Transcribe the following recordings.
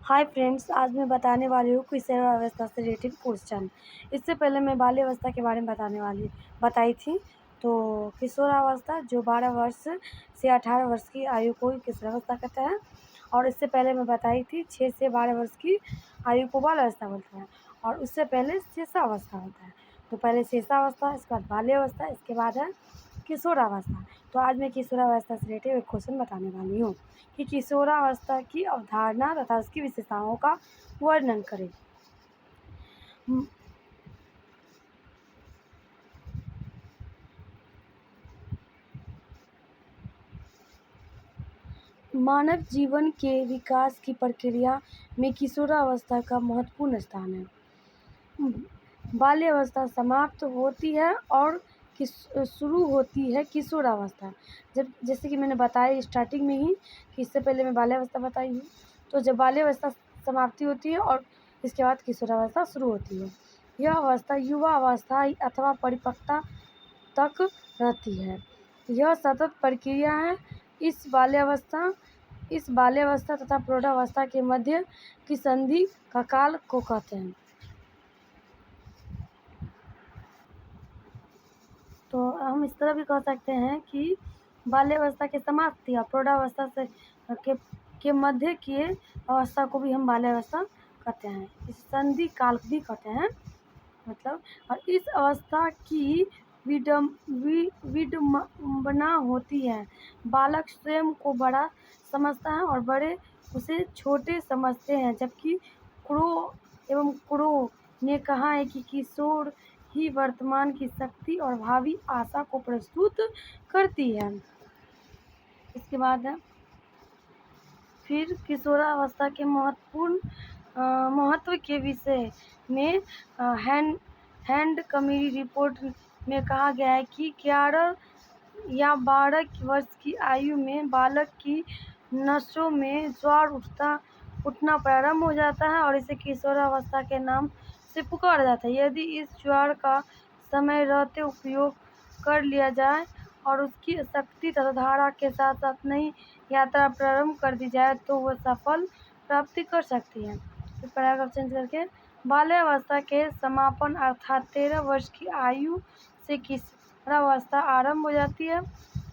Hi friends, आज मैं बताने वाली हूँ किशोरावस्था से रिलेटेड क्वेश्चन। इससे पहले मैं बाल्यावस्था के बारे में बताई थी। तो किशोरावस्था जो 12 वर्ष से 18 वर्ष की आयु को किशोरावस्था कहते हैं। और इससे पहले मैं बताई थी 6 से 12 वर्ष की आयु को बाल्यावस्था बोलते हैं। और उससे पहले शेषावस्था होता है। तो पहले शेषावस्था, इसके बाद बाल्यावस्था, इसके बाद है किशोरावस्था। तो आज मैं किशोरावस्था से रिलेटेड एक क्वेश्चन बताने वाली हूँ कि किशोरावस्था की अवधारणा तथा उसकी विशेषताओं का वर्णन करें। मानव जीवन के विकास की प्रक्रिया में किशोरावस्था का महत्वपूर्ण स्थान है। बाल्यावस्था समाप्त होती है और शुरू होती है किशोरावस्था। जब जैसे कि मैंने बताया स्टार्टिंग में ही कि इससे पहले मैं बाल्यावस्था बताई हूँ। तो जब बाल्यावस्था समाप्ति होती है और इसके बाद किशोरावस्था शुरू होती है। यह अवस्था युवा अवस्था अथवा परिपक्वता तक रहती है। यह सतत प्रक्रिया है। इस बाल्यावस्था तथा प्रौढ़ावस्था के मध्य की संधि का काल को कहते हैं। तो हम इस तरह भी कह सकते हैं कि बाल्यावस्था की समाप्ति और प्रौढ़ावस्था से के मध्य की अवस्था को भी हम बाल्यावस्था कहते हैं। इस संधि काल भी कहते हैं मतलब। और इस अवस्था की विडंबना होती है। बालक स्वयं को बड़ा समझता है और बड़े उसे छोटे समझते हैं। जबकि क्रो ने कहा है कि किशोर ही वर्तमान की शक्ति और भावी आशा को प्रस्तुत करती है। इसके बाद है फिर किशोरावस्था के महत्व के विषय में हैंड कमेटी रिपोर्ट में कहा गया है कि 11 या 12 वर्ष की आयु में बालक की नसों में ज्वार उठना प्रारंभ हो जाता है और इसे किशोरावस्था के नाम से पुकारा जाता है। यदि इस ज्वार का समय रहते उपयोग कर लिया जाए और उसकी शक्ति तथा धारा के साथ साथ नई यात्रा प्रारंभ कर दी जाए तो वह सफल प्राप्ति कर सकती है। इस पैराग्राफ चेंज करके बाल्यावस्था के समापन अर्थात 13 वर्ष की आयु से किशोरावस्था आरंभ हो जाती है।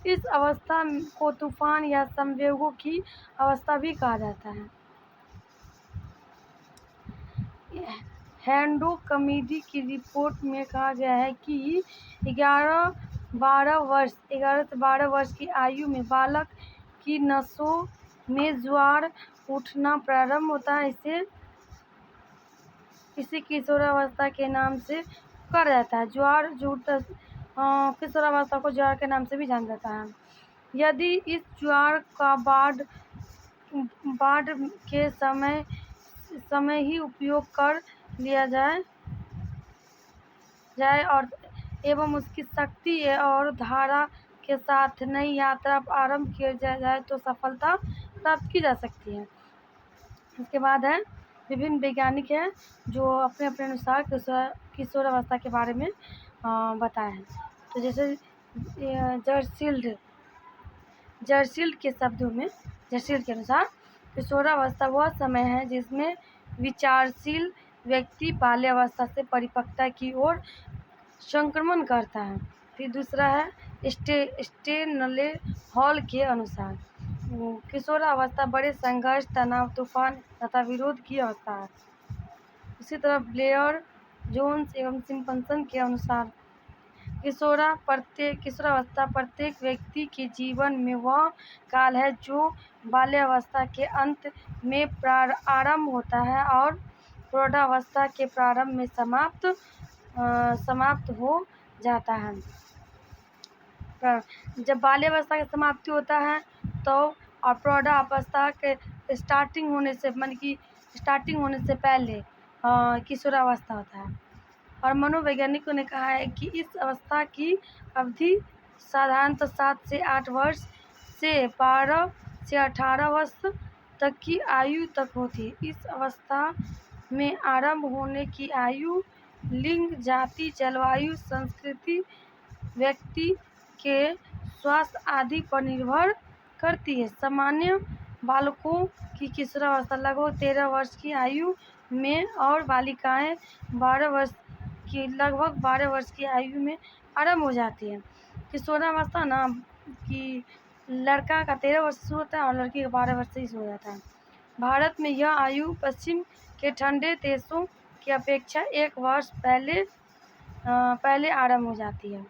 इस अवस्था को तूफान या संवेगों की अवस्था भी कहा जाता है। हैंडो कमेटी की रिपोर्ट में कहा गया है कि 11 से 12 वर्ष की आयु में बालक की नसों में ज्वार उठना प्रारंभ होता है। इसे किशोरावस्था के नाम से पुकारा जाता है। ज्वार जो किशोरावस्था को ज्वार के नाम से भी जाना जाता है। यदि इस ज्वार का बाढ़ के समय ही उपयोग कर लिया जाए और एवं उसकी शक्ति और धारा के साथ नई यात्रा आरंभ किया जाए तो सफलता प्राप्त की जा सकती है। इसके बाद है विभिन्न वैज्ञानिक हैं जो अपने अपने अनुसार किशोरावस्था के बारे में बताए हैं। तो जैसे जर्सील्ड के अनुसार किशोरावस्था वह समय है जिसमें विचारशील व्यक्ति बाल्यावस्था से परिपक्वता की ओर संक्रमण करता है। फिर दूसरा है स्टेनले हॉल के अनुसार किशोरावस्था बड़े संघर्ष, तनाव, तूफान तथा विरोध की अवस्था है। उसी तरह ब्लेयर, जोन्स एवं सिम्पसन के अनुसार किशोरावस्था प्रत्येक व्यक्ति के जीवन में वह काल है जो बाल्यावस्था के अंत में आरंभ होता है और प्रौढ़ावस्था के प्रारंभ में समाप्त हो जाता है। जब बाल्यावस्था की समाप्ति होता है तो और प्रौढ़ावस्था के स्टार्टिंग होने से पहले किशोरावस्था होता है। और मनोवैज्ञानिकों ने कहा है कि इस अवस्था की अवधि साधारणतः 7 से 8 वर्ष से 12 से 18 वर्ष तक की आयु तक होती है। इस अवस्था में आरंभ होने की आयु लिंग, जाति, जलवायु, संस्कृति, व्यक्ति के स्वास्थ्य आदि पर निर्भर करती है। सामान्य बालकों की किशोरावस्था लगभग 13 वर्ष की आयु में और बालिकाएं 12 वर्ष की आयु में आरंभ हो जाती है। किशोरावस्था ना कि लड़का का 13 वर्ष से शुरू होता है और लड़की का 12 वर्ष से ही शुरू हो जाता है। भारत में यह आयु पश्चिम के ठंडे देशों की अपेक्षा 1 वर्ष पहले आरंभ हो जाती है।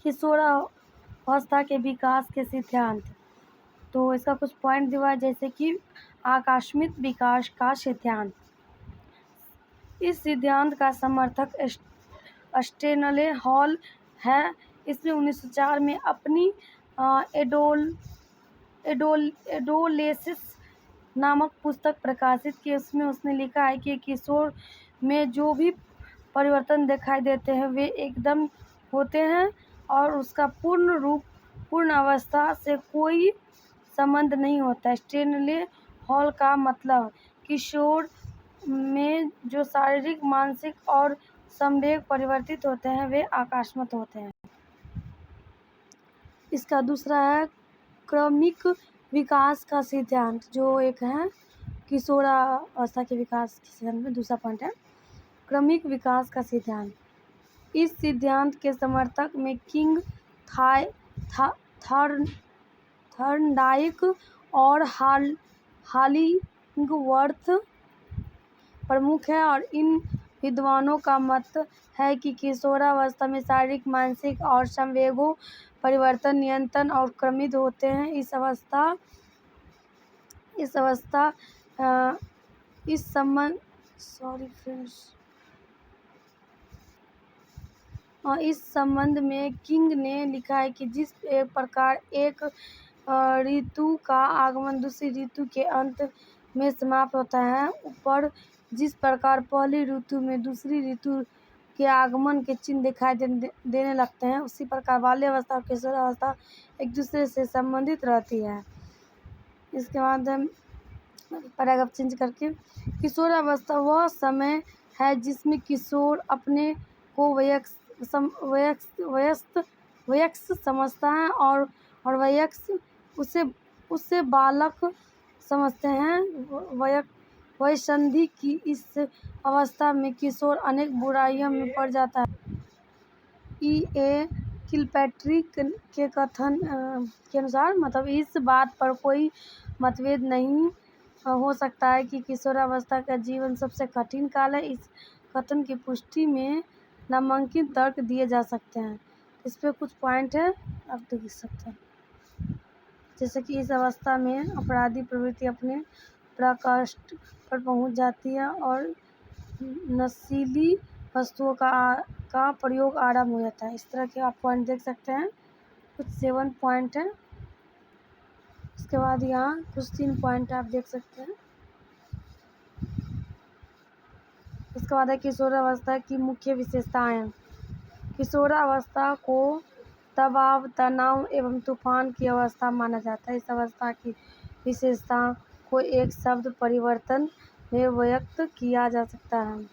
किशोरावस्था के विकास के सिद्धांत, तो इसका कुछ पॉइंट दिया है, जैसे कि आकस्मिक विकास का सिद्धांत। इस सिद्धांत का समर्थक स्टेनले हॉल है। इसने 1904 में अपनी एडोलेसेंस नामक पुस्तक प्रकाशित की। उसमें उसने लिखा है कि किशोर में जो भी परिवर्तन दिखाई देते हैं वे एकदम होते हैं और उसका पूर्ण अवस्था से कोई संबंध नहीं होता। स्टेनले हॉल का मतलब, किशोर में जो शारीरिक, मानसिक और संवेग परिवर्तित होते हैं वे आकस्मिक होते हैं। इसका दूसरा है क्रमिक विकास का सिद्धांत, जो एक है किशोरावस्था के विकास के सिद्धांत में दूसरा पॉइंट है क्रमिक विकास का सिद्धांत। इस सिद्धांत के समर्थक में किंग, थॉर्नडाइक और हॉलिंगवर्थ प्रमुख है। और इन विद्वानों का मत है कि किशोरावस्था में शारीरिक, मानसिक और संवेगों परिवर्तन नियंत्रण और क्रमिक होते हैं। इस संबंध में किंग ने लिखा है कि जिस प्रकार एक ऋतु का आगमन दूसरी ऋतु के अंत में समाप्त होता है, ऊपर जिस प्रकार पहली ऋतु में दूसरी ऋतु के आगमन के चिन्ह दिखाई देने लगते हैं, उसी प्रकार बाल्यावस्था और किशोरावस्था एक दूसरे से संबंधित रहती है। इसके बाद पैराग्राफ चेंज करके, किशोरावस्था वह समय है जिसमें किशोर अपने को वयस्क समझता है और वयस्क उसे बालक समझते हैं। वयसंधि की इस अवस्था में किशोर अनेक बुराइयों में पड़ जाता है। E.A. किलपैट्रिक के कथन के अनुसार, मतलब इस बात पर कोई मतभेद नहीं हो सकता है कि किशोरावस्था का जीवन सबसे कठिन काल है। इस कथन की पुष्टि में नामांकित तर्क दिए जा सकते हैं। इस पे कुछ पॉइंट है, आप देख सकते हैं। जैसे कि इस अवस्था में अपराधी प्रवृत्ति अपने पराकाष्ठ पर पहुंच जाती है और नशीली वस्तुओं का प्रयोग आरंभ हो जाता है। इस तरह के आप पॉइंट देख सकते हैं। कुछ 7 पॉइंट है। इसके बाद यहाँ कुछ 3 पॉइंट आप देख सकते हैं। इसके बाद है किशोरावस्था की मुख्य विशेषताएं। किशोरावस्था को दबाव, तनाव एवं तूफान की अवस्था माना जाता है। इस अवस्था की विशेषता को एक शब्द परिवर्तन में व्यक्त किया जा सकता है।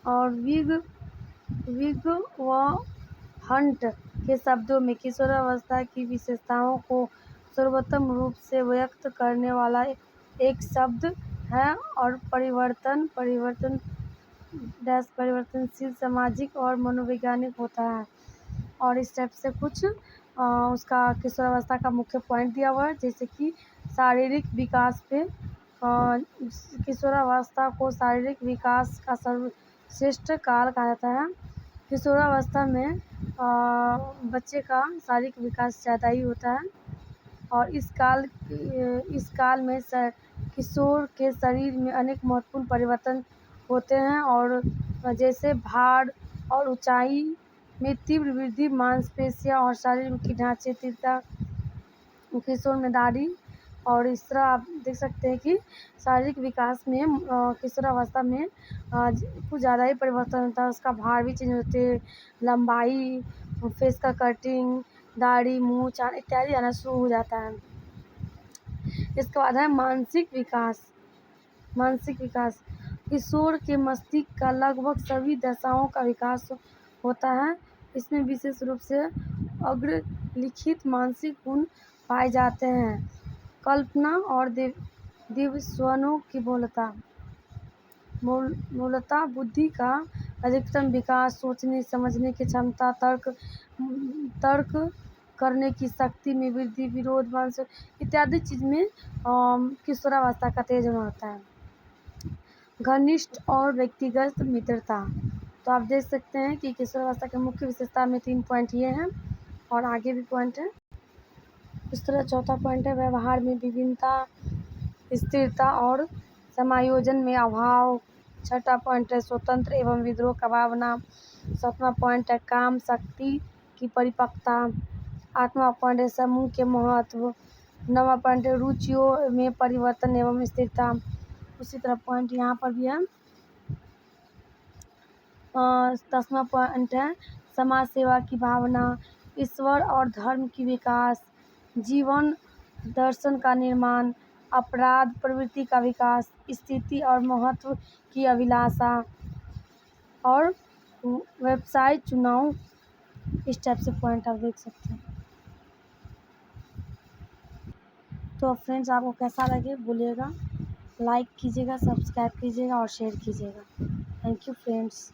और विग व हंट के शब्दों में किशोरावस्था की विशेषताओं को सर्वोत्तम रूप से व्यक्त करने वाला एक शब्द है। और परिवर्तनशील, सामाजिक और मनोवैज्ञानिक होता है। और इस टाइप से कुछ उसका किशोरावस्था का मुख्य पॉइंट दिया हुआ है। जैसे कि शारीरिक विकास पे, किशोरावस्था को शारीरिक विकास का सर्वश्रेष्ठ काल कहा जाता है। किशोरावस्था में बच्चे का शारीरिक विकास ज़्यादा ही होता है। और इस काल में किशोर के शरीर में अनेक महत्वपूर्ण परिवर्तन होते हैं। और जैसे भार और ऊंचाई में तीव्र वृद्धि, मांसपेशियां और शरीर की ढांचे तीव्रता, किशोर में दाढ़ी। और इस तरह आप देख सकते हैं कि शारीरिक विकास में किशोरावस्था में कुछ ज़्यादा ही परिवर्तन होता है। उसका भार भी चेंज होते हैं, लंबाई, फेस का कटिंग, दाढ़ी, मुँह, चाँद इत्यादि आना शुरू हो जाता है। इसके बाद है मानसिक विकास। किशोर के मस्तिष्क का लगभग सभी दशाओं का विकास होता है। इसमें विशेष रूप से अग्रलिखित मानसिक गुण पाए जाते हैं। कल्पना और दिव्य स्वनों की मूलतः बुद्धि का अधिकतम विकास, सोचने समझने की क्षमता, तर्क करने की शक्ति में वृद्धि, विरोध वंश इत्यादि चीज में किशोरावस्था का तेज होना होता है। घनिष्ठ और व्यक्तिगत मित्रता, तो आप देख सकते हैं कि किशोरावस्था की मुख्य विशेषता में 3 पॉइंट ये हैं और आगे भी पॉइंट है। इस तरह चौथा पॉइंट है व्यवहार में विभिन्नता, स्थिरता और समायोजन में अभाव। छठा पॉइंट है स्वतंत्र एवं विद्रोह का भावना। सातवां पॉइंट है काम शक्ति की परिपक्वता। आठवां पॉइंट है समूह के महत्व। नौवां पॉइंट है रुचियों में परिवर्तन एवं स्थिरता। उसी तरह पॉइंट यहाँ पर भी है। 10वां पॉइंट है समाज सेवा की भावना, ईश्वर और धर्म की विकास, जीवन दर्शन का निर्माण, अपराध प्रवृत्ति का विकास, स्थिति और महत्व की अभिलाषा और व्यवसाय चुनाव। इस टाइप से पॉइंट आप देख सकते हैं। तो फ्रेंड्स आपको कैसा लगे बोलिएगा, लाइक कीजिएगा, सब्सक्राइब कीजिएगा और शेयर कीजिएगा। Thank you friends.